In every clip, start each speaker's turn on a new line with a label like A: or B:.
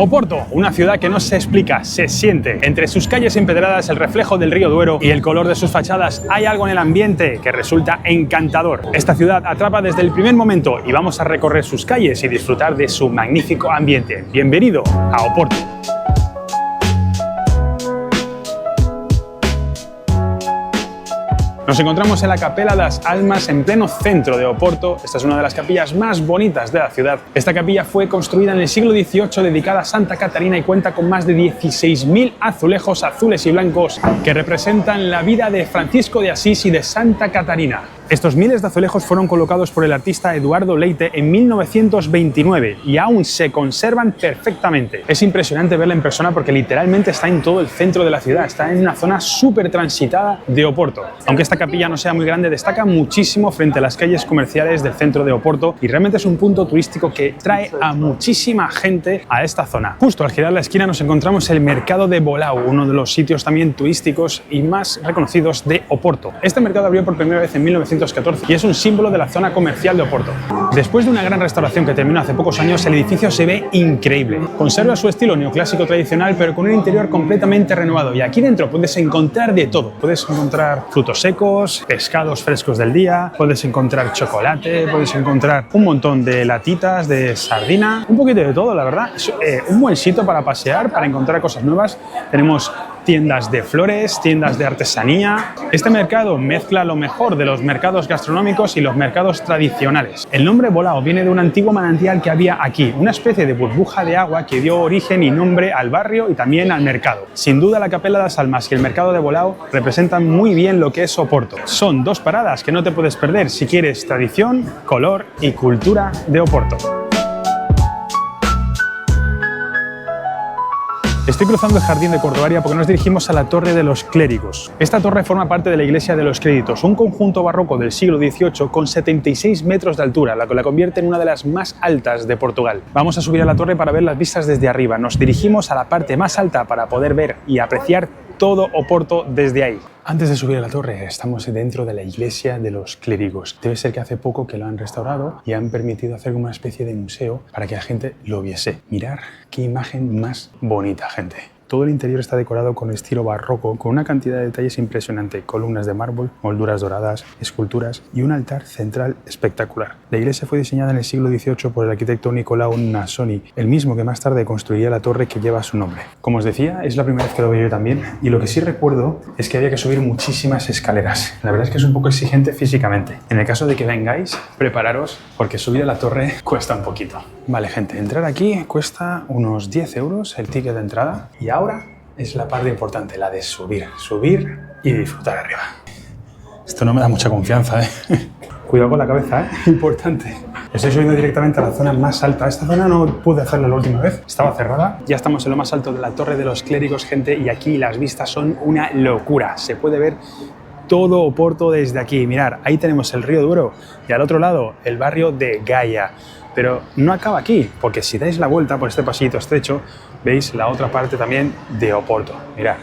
A: Oporto, una ciudad que no se explica, se siente. Entre sus calles empedradas, el reflejo del río Duero y el color de sus fachadas, hay algo en el ambiente que resulta encantador. Esta ciudad atrapa desde el primer momento y vamos a recorrer sus calles y disfrutar de su magnífico ambiente. Bienvenido a Oporto. Nos encontramos en la Capela das Almas, en pleno centro de Oporto. Esta es una de las capillas más bonitas de la ciudad. Esta capilla fue construida en el siglo XVIII, dedicada a Santa Catarina, y cuenta con más de 16.000 azulejos azules y blancos que representan la vida de Francisco de Asís y de Santa Catarina. Estos miles de azulejos fueron colocados por el artista Eduardo Leite en 1929 y aún se conservan perfectamente. Es impresionante verla en persona porque literalmente está en todo el centro de la ciudad, está en una zona súper transitada de Oporto. Aunque esta capilla no sea muy grande, destaca muchísimo frente a las calles comerciales del centro de Oporto y realmente es un punto turístico que trae a muchísima gente a esta zona. Justo al girar la esquina nos encontramos el mercado de Bolau, uno de los sitios también turísticos y más reconocidos de Oporto. Este mercado abrió por primera vez en 1914 y es un símbolo de la zona comercial de Oporto. Después de una gran restauración que terminó hace pocos años, el edificio se ve increíble. Conserva su estilo neoclásico tradicional, pero con un interior completamente renovado, y aquí dentro puedes encontrar de todo. Puedes encontrar frutos secos, pescados frescos del día, puedes encontrar chocolate, puedes encontrar un montón de latitas de sardina, un poquito de todo, la verdad. Es un buen sitio para pasear, para encontrar cosas nuevas. Tenemos tiendas de flores, tiendas de artesanía. Este mercado mezcla lo mejor de los mercados gastronómicos y los mercados tradicionales. El nombre Bolau viene de un antiguo manantial que había aquí, una especie de burbuja de agua que dio origen y nombre al barrio y también al mercado. Sin duda, la Capela das Almas y el mercado de Bolau representan muy bien lo que es Oporto. Son dos paradas que no te puedes perder si quieres tradición, color y cultura de Oporto. Estoy cruzando el jardín de Cordoaria porque nos dirigimos a la Torre de los Clérigos. Esta torre forma parte de la Iglesia de los Créditos, un conjunto barroco del siglo XVIII con 76 metros de altura, lo que la convierte en una de las más altas de Portugal. Vamos a subir a la torre para ver las vistas desde arriba. Nos dirigimos a la parte más alta para poder ver y apreciar todo Oporto desde ahí. Antes de subir a la torre, estamos dentro de la Iglesia de los Clérigos. Debe ser que hace poco que lo han restaurado y han permitido hacer como una especie de museo para que la gente lo viese. Mirad qué imagen más bonita, gente. Todo el interior está decorado con estilo barroco, con una cantidad de detalles impresionante, columnas de mármol, molduras doradas, esculturas y un altar central espectacular. La iglesia fue diseñada en el siglo XVIII por el arquitecto Nicolau Nasoni, el mismo que más tarde construiría la torre que lleva su nombre. Como os decía, es la primera vez que lo veo yo también, y lo que sí recuerdo es que había que subir muchísimas escaleras. La verdad es que es un poco exigente físicamente. En el caso de que vengáis, prepararos, porque subir a la torre cuesta un poquito. Vale, gente, entrar aquí cuesta unos 10 euros el ticket de entrada, y ahora es la parte importante, la de subir y disfrutar arriba. Esto no me da mucha confianza, ¿eh? Cuidado con la cabeza, ¿eh? Importante. Estoy subiendo directamente a la zona más alta. Esta zona no pude hacerla la última vez, estaba cerrada. Ya estamos en lo más alto de la Torre de los Clérigos, gente, y aquí las vistas son una locura. Se puede ver todo Oporto desde aquí. Mirad, ahí tenemos el río Duero y al otro lado el barrio de Gaia. Pero no acaba aquí, porque si dais la vuelta por este pasillito estrecho, veis la otra parte también de Oporto. Mirad,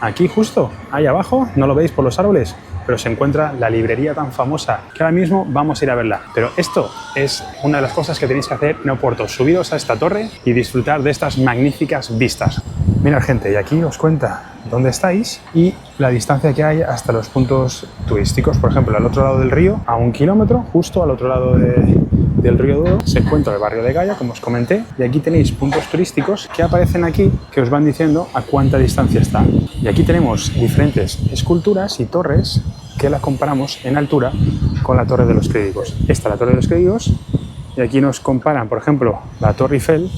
A: aquí justo, ahí abajo, no lo veis por los árboles, pero se encuentra la librería tan famosa que ahora mismo vamos a ir a verla. Pero esto es una de las cosas que tenéis que hacer en Oporto, subiros a esta torre y disfrutar de estas magníficas vistas. Mirad, gente, y aquí os cuenta dónde estáis y la distancia que hay hasta los puntos turísticos. Por ejemplo, al otro lado del río, a 1 kilómetro, justo al otro lado del río Duero, se encuentra el barrio de Gaia, como os comenté, y aquí tenéis puntos turísticos que aparecen aquí, que os van diciendo a cuánta distancia está. Y aquí tenemos diferentes esculturas y torres que las comparamos en altura con la Torre de los Clérigos. Esta es la Torre de los Clérigos, y aquí nos comparan, por ejemplo, la Torre Eiffel,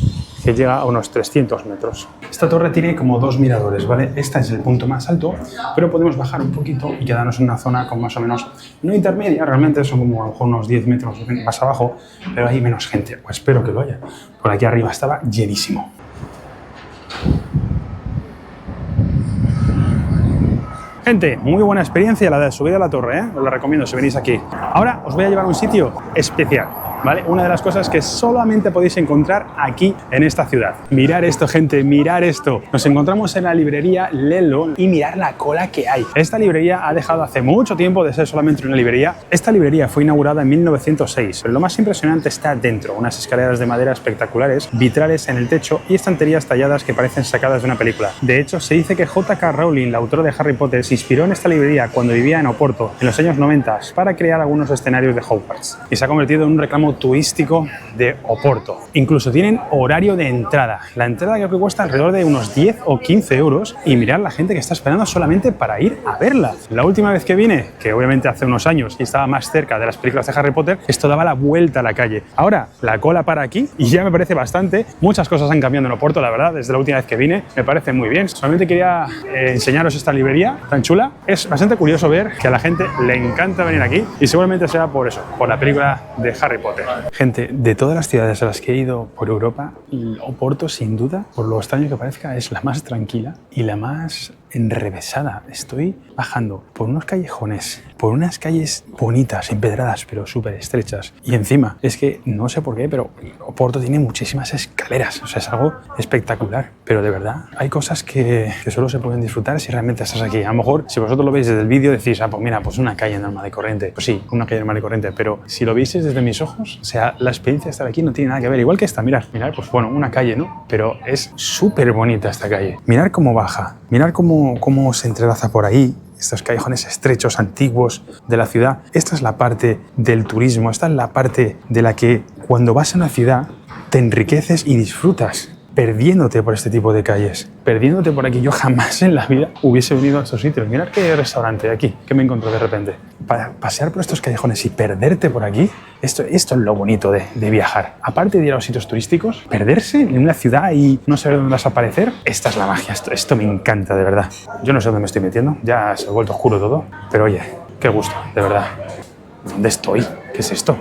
A: que llega a unos 300 metros. Esta torre tiene como dos miradores, ¿vale? Este es el punto más alto, pero podemos bajar un poquito y quedarnos en una zona con más o menos, no intermedia, realmente son como a lo mejor unos 10 metros más abajo, pero hay menos gente, o espero que lo haya. Por aquí arriba estaba llenísimo. Gente, muy buena experiencia la de subir a la torre, ¿eh? Os la recomiendo si venís aquí. Ahora os voy a llevar a un sitio especial. ¿vale? Una de las cosas que solamente podéis encontrar aquí en esta ciudad. Mirar esto, gente, mirar esto. Nos encontramos en la librería Lelo y mirar la cola que hay. Esta librería ha dejado hace mucho tiempo de ser solamente una librería. Esta librería fue inaugurada en 1906, pero lo más impresionante está dentro. Unas escaleras de madera espectaculares, vitrales en el techo y estanterías talladas que parecen sacadas de una película. De hecho, se dice que J.K. Rowling, la autora de Harry Potter, se inspiró en esta librería cuando vivía en Oporto, en los años 90, para crear algunos escenarios de Hogwarts. Y se ha convertido en un reclamo turístico de Oporto. Incluso tienen horario de entrada. La entrada creo que cuesta alrededor de unos 10 o 15 euros y mirad la gente que está esperando solamente para ir a verla. La última vez que vine, que obviamente hace unos años y estaba más cerca de las películas de Harry Potter, esto daba la vuelta a la calle. Ahora la cola para aquí y ya me parece bastante. Muchas cosas han cambiado en Oporto, la verdad, desde la última vez que vine. Me parece muy bien. Solamente quería enseñaros esta librería tan chula. Es bastante curioso ver que a la gente le encanta venir aquí y seguramente sea por eso, por la película de Harry Potter. Gente, de todas las ciudades a las que he ido por Europa, Oporto, sin duda, por lo extraño que parezca, es la más tranquila y la más enrevesada. Estoy bajando por unos callejones, por unas calles bonitas, empedradas, pero súper estrechas. Y encima, es que no sé por qué, pero Oporto tiene muchísimas escaleras. O sea, es algo espectacular. Pero de verdad, hay cosas que solo se pueden disfrutar si realmente estás aquí. A lo mejor, si vosotros lo veis desde el vídeo, decís, ah, pues mira, pues una calle normal y corriente. Pues sí, una calle normal y corriente. Pero si lo vieseis desde mis ojos, o sea, la experiencia de estar aquí no tiene nada que ver. Igual que esta, mirad, pues bueno, una calle, ¿no? Pero es súper bonita esta calle. Mirad cómo baja, mirad cómo se entrelaza por ahí, estos callejones estrechos, antiguos de la ciudad. Esta es la parte del turismo, esta es la parte de la que cuando vas a una ciudad te enriqueces y disfrutas, perdiéndote por este tipo de calles, perdiéndote por aquí. Yo jamás en la vida hubiese venido a estos sitios. Mirad qué restaurante hay aquí, que me encontré de repente. Para pasear por estos callejones y perderte por aquí, esto es lo bonito de viajar. Aparte de ir a los sitios turísticos, perderse en una ciudad y no saber dónde vas a aparecer, esta es la magia. Esto me encanta, de verdad. Yo no sé dónde me estoy metiendo, ya se ha vuelto oscuro todo, pero oye, qué gusto, de verdad. ¿Dónde estoy? ¿Qué es esto?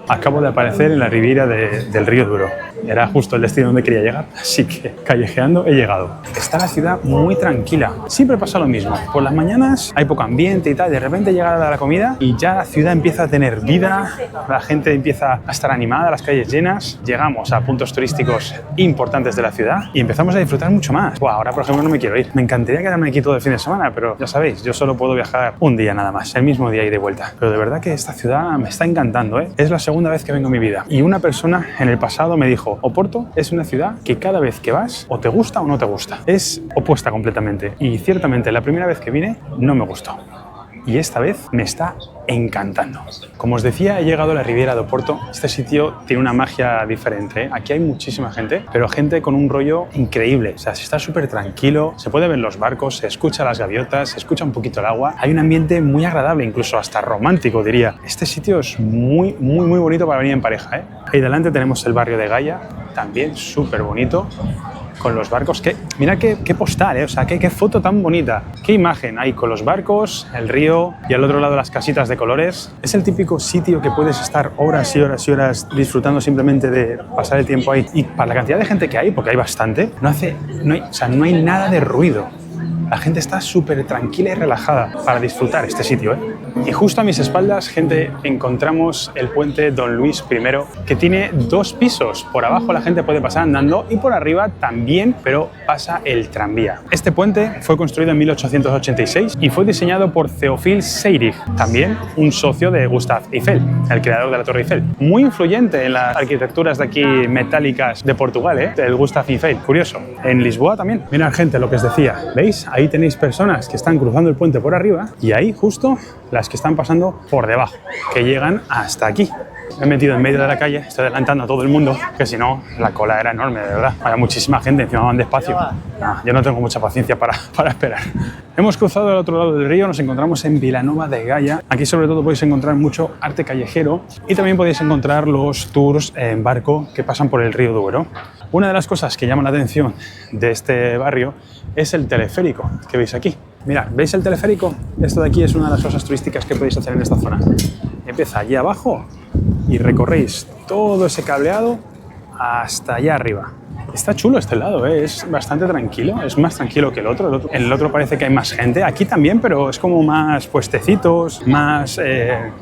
A: Acabo de aparecer en la ribera del río Duro. Era justo el destino donde quería llegar, así que callejeando he llegado. Está la ciudad muy tranquila. Siempre pasa lo mismo. Por las mañanas hay poco ambiente y tal. De repente llega la comida y ya la ciudad empieza a tener vida. La gente empieza a estar animada, las calles llenas. Llegamos a puntos turísticos importantes de la ciudad y empezamos a disfrutar mucho más. Buah, ahora, por ejemplo, no me quiero ir. Me encantaría quedarme aquí todo el fin de semana, pero ya sabéis, yo solo puedo viajar un día nada más, el mismo día y de vuelta. Pero de verdad que esta ciudad me está encantando, ¿eh? Es la segunda vez que vengo en mi vida. Y una persona en el pasado me dijo, Oporto es una ciudad que cada vez que vas o te gusta o no te gusta. Es opuesta completamente. Y ciertamente la primera vez que vine no me gustó. Y esta vez me está encantando. Como os decía, he llegado a la Riviera de Oporto. Este sitio tiene una magia diferente, ¿eh? Aquí hay muchísima gente, pero gente con un rollo increíble. O sea, se está súper tranquilo, se puede ver los barcos, se escucha las gaviotas, se escucha un poquito el agua. Hay un ambiente muy agradable, incluso hasta romántico, diría. Este sitio es muy bonito para venir en pareja, ¿eh? Ahí delante tenemos el barrio de Gaia, también súper bonito, con los barcos. Mira qué postal, ¿eh? O sea, qué foto tan bonita. Qué imagen hay con los barcos, el río y al otro lado las casitas de colores. Es el típico sitio que puedes estar horas y horas y horas disfrutando simplemente de pasar el tiempo ahí. Y para la cantidad de gente que hay, porque hay bastante, no hay nada de ruido. La gente está súper tranquila y relajada para disfrutar este sitio, ¿eh? Y justo a mis espaldas, gente, encontramos el puente Don Luis I, que tiene 2 pisos. Por abajo la gente puede pasar andando y por arriba también, pero pasa el tranvía. Este puente fue construido en 1886 y fue diseñado por Théophile Seyrig, también un socio de Gustave Eiffel, el creador de la Torre Eiffel. Muy influyente en las arquitecturas de aquí metálicas de Portugal, ¿eh? El Gustave Eiffel, curioso. En Lisboa también. Mirad, gente, lo que os decía, ¿veis? Ahí tenéis personas que están cruzando el puente por arriba y ahí justo las que están pasando por debajo, que llegan hasta aquí. Me he metido en medio de la calle, estoy adelantando a todo el mundo, que si no, la cola era enorme, de verdad. Había muchísima gente, encima van despacio. Yo no tengo mucha paciencia para esperar. Hemos cruzado al otro lado del río, nos encontramos en Vilanova de Gaia. Aquí sobre todo podéis encontrar mucho arte callejero y también podéis encontrar los tours en barco que pasan por el río Duero. Una de las cosas que llama la atención de este barrio es el teleférico que veis aquí. Mirad, ¿veis el teleférico? Esto de aquí es una de las cosas turísticas que podéis hacer en esta zona. Empieza allí abajo y recorréis todo ese cableado hasta allá arriba. Está chulo este lado, es bastante tranquilo, es más tranquilo que el otro. El otro parece que hay más gente, aquí también, pero es como más puestecitos, más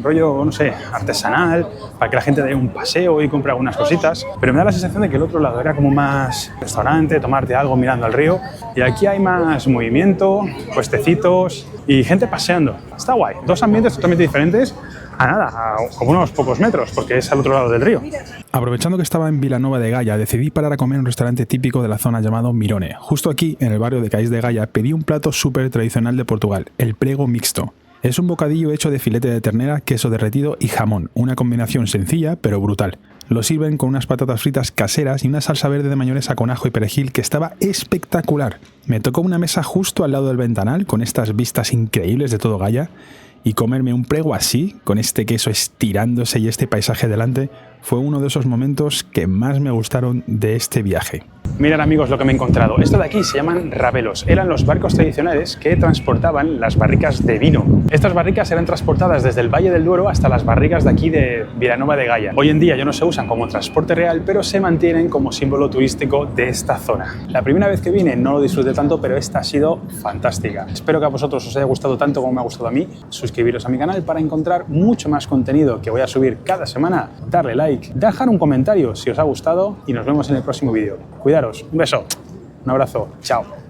A: rollo, no sé, artesanal, para que la gente dé un paseo y compre algunas cositas. Pero me da la sensación de que el otro lado era como más restaurante, tomarte algo mirando al río. Y aquí hay más movimiento, puestecitos y gente paseando. Está guay, dos ambientes totalmente diferentes. A nada, a unos pocos metros, porque es al otro lado del río. Aprovechando que estaba en Vilanova de Gaia, decidí parar a comer en un restaurante típico de la zona llamado Mirone. Justo aquí, en el barrio de Cais de Gaia, pedí un plato súper tradicional de Portugal, el prego mixto. Es un bocadillo hecho de filete de ternera, queso derretido y jamón, una combinación sencilla pero brutal. Lo sirven con unas patatas fritas caseras y una salsa verde de mayonesa con ajo y perejil que estaba espectacular. Me tocó una mesa justo al lado del ventanal, con estas vistas increíbles de todo Gaia, y comerme un prego así, con este queso estirándose y este paisaje delante, fue uno de esos momentos que más me gustaron de este viaje. Mirad amigos lo que me he encontrado. Esto de aquí se llaman rabelos. Eran los barcos tradicionales que transportaban las barricas de vino. Estas barricas eran transportadas desde el Valle del Duero hasta las barricas de aquí de Vilanova de Gaia. Hoy en día ya no se usan como transporte real, pero se mantienen como símbolo turístico de esta zona. La primera vez que vine no lo disfruté tanto, pero esta ha sido fantástica. Espero que a vosotros os haya gustado tanto como me ha gustado a mí. Suscribiros a mi canal para encontrar mucho más contenido que voy a subir cada semana. Darle like, dejar un comentario si os ha gustado y nos vemos en el próximo vídeo. Cuidaros, un beso, un abrazo, chao.